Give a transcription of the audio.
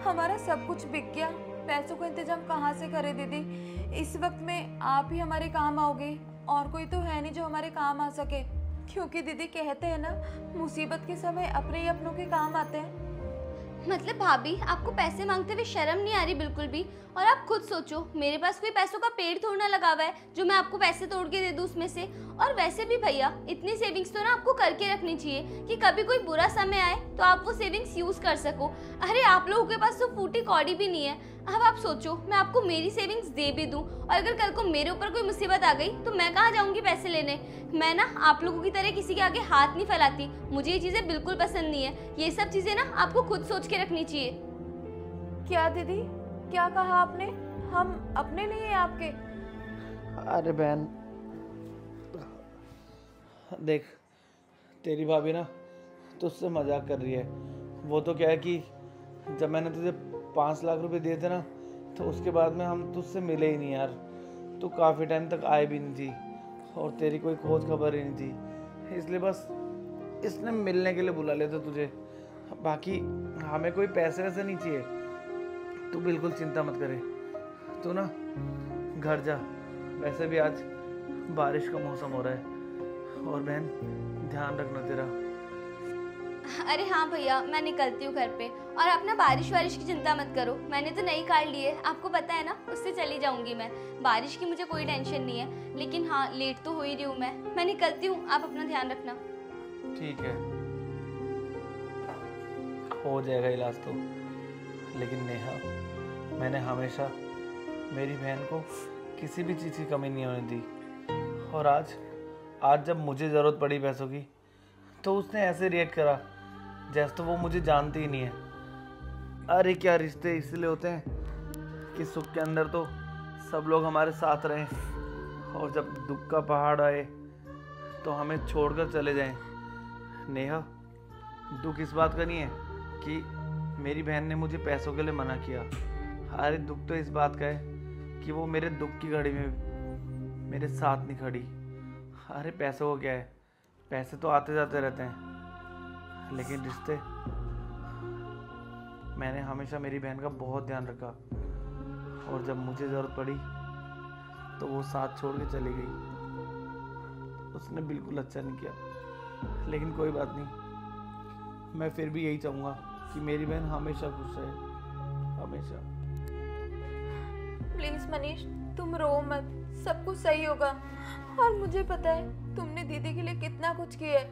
हमारा सब कुछ बिक गया। पैसों का इंतजाम कहाँ से करे दीदी? इस वक्त में आप ही हमारे काम आओगे, और कोई तो है नहीं जो हमारे काम आ सके। क्योंकि दीदी कहते हैं ना, मुसीबत के समय अपने ही अपनों के काम आते हैं। मतलब भाभी, आपको पैसे मांगते हुए शर्म नहीं आ रही बिल्कुल भी? और आप खुद सोचो, मेरे पास कोई पैसों का पेड़ थोड़ा ना लगा हुआ है जो मैं आपको पैसे तोड़ के दे दूं उसमें से। और वैसे भी भैया, इतनी सेविंग्स तो ना आपको करके रखनी चाहिए कि कभी कोई बुरा समय आए तो आप वो सेविंग्स यूज कर सको। अरे आप लोगों के पास तो फूटी कौड़ी भी नहीं है। अब आप सोचो, मैं आपको मेरी सेविंग्स दे भी दूं और अगर कल को मेरे ऊपर कोई मुसीबत आ गई तो मैं कहाँ जाऊंगी पैसे लेने? मैं ना आप लोगों की तरह किसी के आगे हाथ नहीं फैलाती। मुझे ये चीजें बिल्कुल पसंद नहीं है। ये सब चीजें ना आपको खुद सोच के रखनी चाहिए। क्या दीदी, क्या कहा आपने? हम अपने नहीं है आपके? अरे बहन देख, तेरी भाभी ना तुझसे मजाक कर रही है। वो तो क्या है कि जब मैंने तुझे 5 लाख रुपए दिए थे ना, तो उसके बाद में हम तुझसे मिले ही नहीं यार। तू काफ़ी टाइम तक आए भी नहीं थी और तेरी कोई खोज खबर ही नहीं थी, इसलिए बस इसने मिलने के लिए बुला लिया था तुझे। बाकी हमें कोई पैसे वैसे नहीं चाहिए, तू बिल्कुल चिंता मत करे। तू ना घर जा, वैसे भी आज बारिश का मौसम हो रहा है। और बहन ध्यान रखना तेरा। अरे हाँ भैया, मैं निकलती हूँ घर पे। और आप ना बारिश वारिश की चिंता मत करो, मैंने तो नई कार ली है, आपको पता है ना, उससे चली जाऊंगी मैं। बारिश की मुझे कोई टेंशन नहीं है। लेकिन हाँ, लेट तो हो ही रही हूँ मैं निकलती हूँ। आप अपना ध्यान रखना। ठीक है, हो जाएगा इलाज तो। लेकिन नेहा, मैंने हमेशा मेरी बहन को किसी भी चीज़ की कमी नहीं होने दी। और आज जब मुझे ज़रूरत पड़ी पैसों की, तो उसने ऐसे रिएक्ट करा जैसे तो वो मुझे जानती ही नहीं है। अरे क्या रिश्ते इसलिए होते हैं कि सुख के अंदर तो सब लोग हमारे साथ रहें, और जब दुख का पहाड़ आए तो हमें छोड़कर चले जाएं। नेहा, दुख इस बात का नहीं है कि मेरी बहन ने मुझे पैसों के लिए मना किया। अरे दुख तो इस बात का है कि वो मेरे दुख की घड़ी में मेरे साथ नहीं खड़ी। अरे पैसों को क्या है, पैसे तो आते जाते रहते हैं, लेकिन रिश्ते, मैंने हमेशा मेरी बहन का बहुत ध्यान रखा। और जब मुझे ज़रूरत पड़ी तो वो साथ छोड़ के चली गई। उसने बिल्कुल अच्छा नहीं किया, लेकिन कोई बात नहीं। मैं फिर भी यही चाहूँगा कि मेरी बहन हमेशा खुश रहे, हमेशा। प्लीज मनीष, तुम रो मत, सब कुछ सही होगा। और मुझे पता है तुमने दीदी के लिए कितना कुछ किया है।